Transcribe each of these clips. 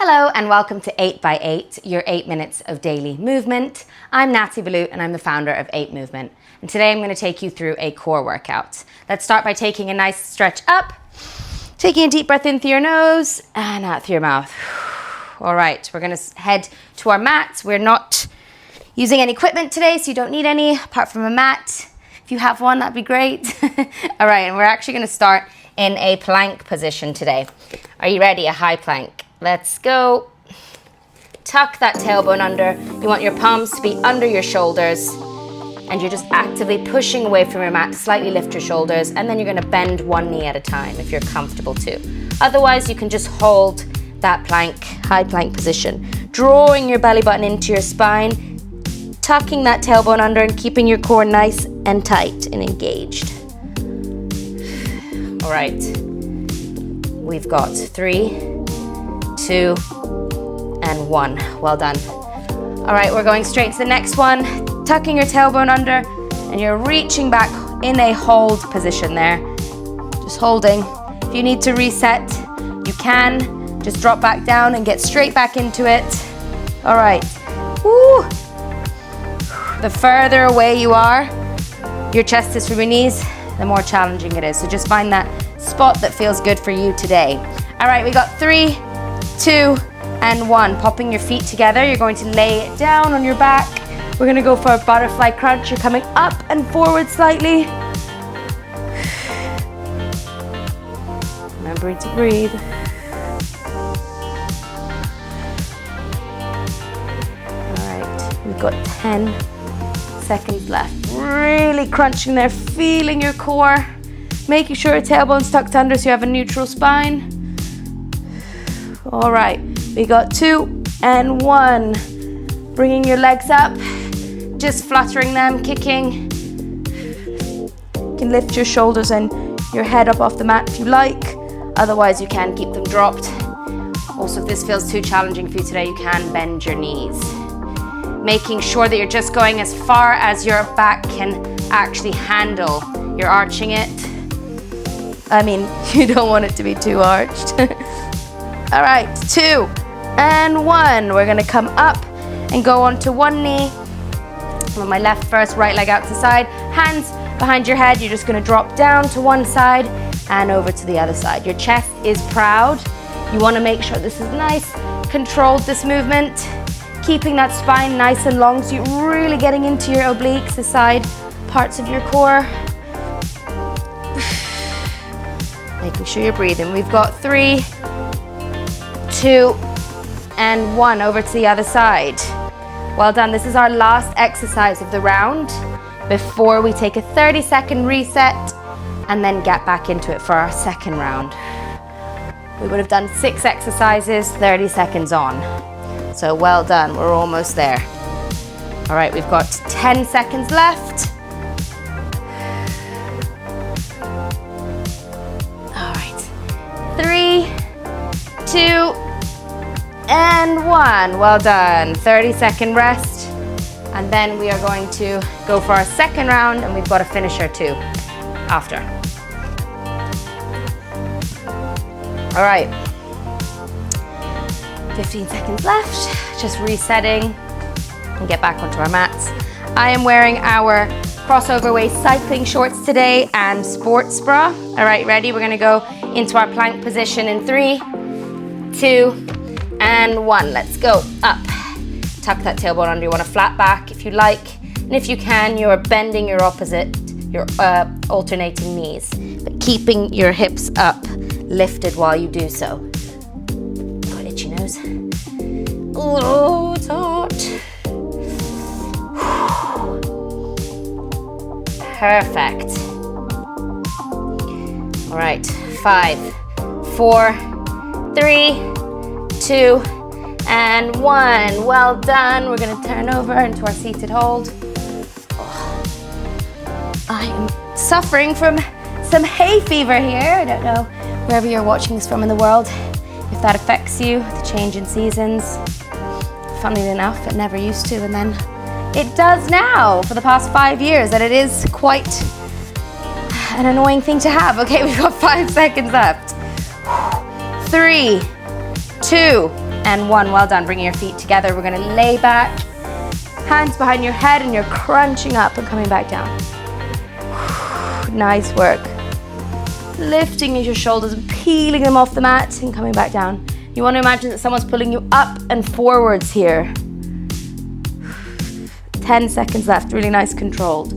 Hello and welcome to 8 by 8, your 8 minutes of daily movement. I'm Natty Balut and I'm the founder of 8 Movement. And today I'm going to take you through a core workout. Let's start by taking a nice stretch up, taking a deep breath in through your nose and out through your mouth. All right, we're going to head to our mat. We're not using any equipment today, so you don't need any apart from a mat. If you have one, that'd be great. All right, and we're actually going to start in a plank position today. Are you ready? A high plank. Let's go. Tuck that tailbone under. You want your palms to be under your shoulders and you're just actively pushing away from your mat to slightly lift your shoulders, and then you're going to bend one knee at a time if you're comfortable to. Otherwise, you can just hold that plank, high plank position, drawing your belly button into your spine, tucking that tailbone under and keeping your core nice and tight and engaged. All right, we've got 3, 2, and 1. Well done. All right, we're going straight to the next one. Tucking your tailbone under and you're reaching back in a hold position there. Just holding. If you need to reset, you can. Just drop back down and get straight back into it. All right. Woo. The further away you are, your chest is from your knees, the more challenging it is. So just find that spot that feels good for you today. All right, we got 3, 2, and 1. Popping your feet together, you're going to lay it down on your back. We're gonna go for a butterfly crunch. You're coming up and forward slightly. Remembering to breathe. All right, we've got 10 seconds left. Really crunching there, feeling your core. Making sure your tailbone's tucked under so you have a neutral spine. All right, we got 2 and 1. Bringing your legs up, just fluttering them, kicking. You can lift your shoulders and your head up off the mat if you like. Otherwise, you can keep them dropped. Also, if this feels too challenging for you today, you can bend your knees. Making sure that you're just going as far as your back can actually handle. You're arching it. I mean, you don't want it to be too arched. All right, 2 and 1. We're gonna come up and go onto one knee. On my left first, right leg out to the side. Hands behind your head. You're just gonna drop down to one side and over to the other side. Your chest is proud. You wanna make sure this is nice, controlled, this movement. Keeping that spine nice and long so you're really getting into your obliques, the side parts of your core. Making sure you're breathing. We've got 3, 2, and 1. Over to the other side. Well done. This is our last exercise of the round before we take a 30-second reset and then get back into it for our second round. We would have done 6 exercises, 30 seconds on. So well done. We're almost there. All right, we've got 10 seconds left. All right. 3, 2, and 1. Well done. 30-second rest. And then we are going to go for our second round and we've got a finisher too after. All right. 15 seconds left. Just resetting and get back onto our mats. I am wearing our crossover waist cycling shorts today and sports bra. All right, ready? We're gonna go into our plank position in 3, 2, and 1. Let's go up. Tuck that tailbone under. You want a flat back if you like. And if you can, you're bending your opposite, your alternating knees, but keeping your hips up, lifted while you do so. Oh, itchy nose. Oh, it's hot. Perfect. All right, 5, 4, 3, 2, and 1. Well done. We're going to turn over into our seated hold. Oh, I am suffering from some hay fever here. I don't know wherever you're watching this from in the world, if that affects you, the change in seasons. Funnily enough, it never used to, and then it does now for the past 5 years, and it is quite an annoying thing to have. Okay, we've got 5 seconds left. 3, 2, and 1. Well done. Bringing your feet together. We're gonna lay back, hands behind your head, and you're crunching up and coming back down. Nice work. Lifting your shoulders and peeling them off the mat and coming back down. You want to imagine that someone's pulling you up and forwards here. 10 seconds left, really nice, controlled.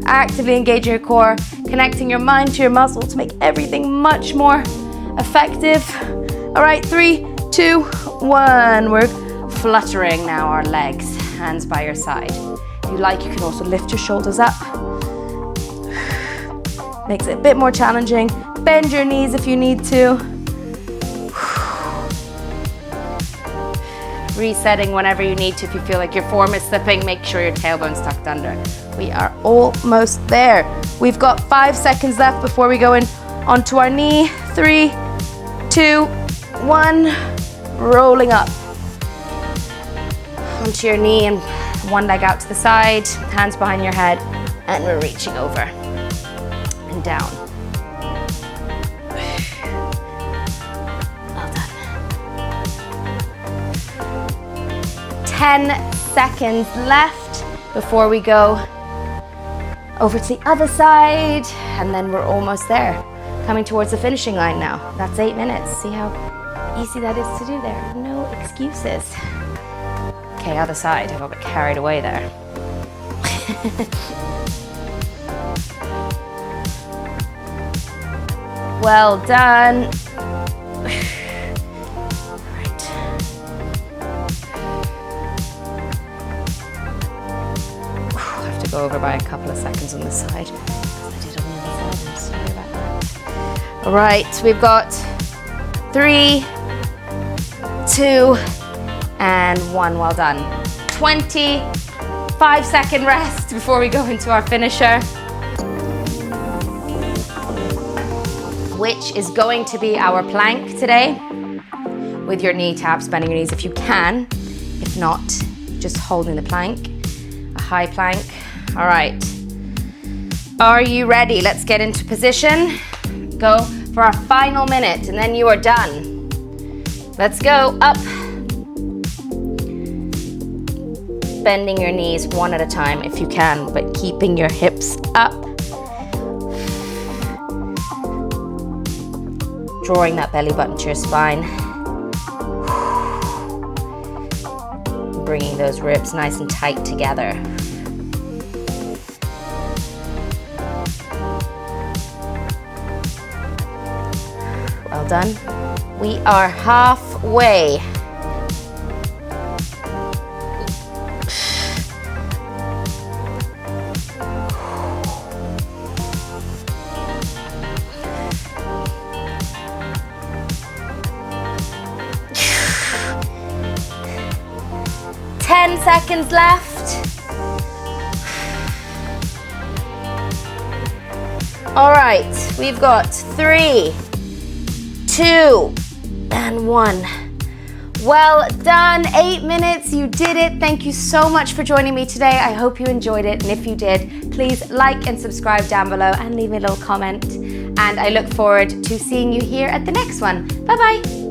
Actively engaging your core, connecting your mind to your muscle to make everything much more effective. All right, 3, 2, 1. We're fluttering now our legs, hands by your side. If you like, you can also lift your shoulders up. Makes it a bit more challenging. Bend your knees if you need to. Resetting whenever you need to. If you feel like your form is slipping, make sure your tailbone's tucked under. We are almost there. We've got 5 seconds left before we go in onto our knee. 3, 2, 1. Rolling up. Onto your knee and one leg out to the side, hands behind your head, and we're reaching over and down. Well done. 10 seconds left before we go over to the other side, and then we're almost there. Coming towards the finishing line now. That's 8 minutes. See how easy that is to do there. No excuses. Okay, other side. I got a bit carried away there. Well done. Right. I have to go over by a couple of seconds on this side. I did on the other side. I'm sorry about that. All right, we've got 3, 2, and 1. Well done. 25-second rest before we go into our finisher, which is going to be our plank today, with your knee taps, bending your knees if you can. If not, just holding the plank, a high plank. All right. Are you ready? Let's get into position. Go for our final minute, and then you are done. Let's go. Up. Bending your knees one at a time if you can, but keeping your hips up. Drawing that belly button to your spine. Bringing those ribs nice and tight together. Well done. We are halfway. Seconds left. All right, we've got 3, 2, and 1. Well done, 8 minutes, you did it. Thank you so much for joining me today. I hope you enjoyed it, and if you did, please like and subscribe down below and leave me a little comment. And I look forward to seeing you here at the next one. Bye-bye.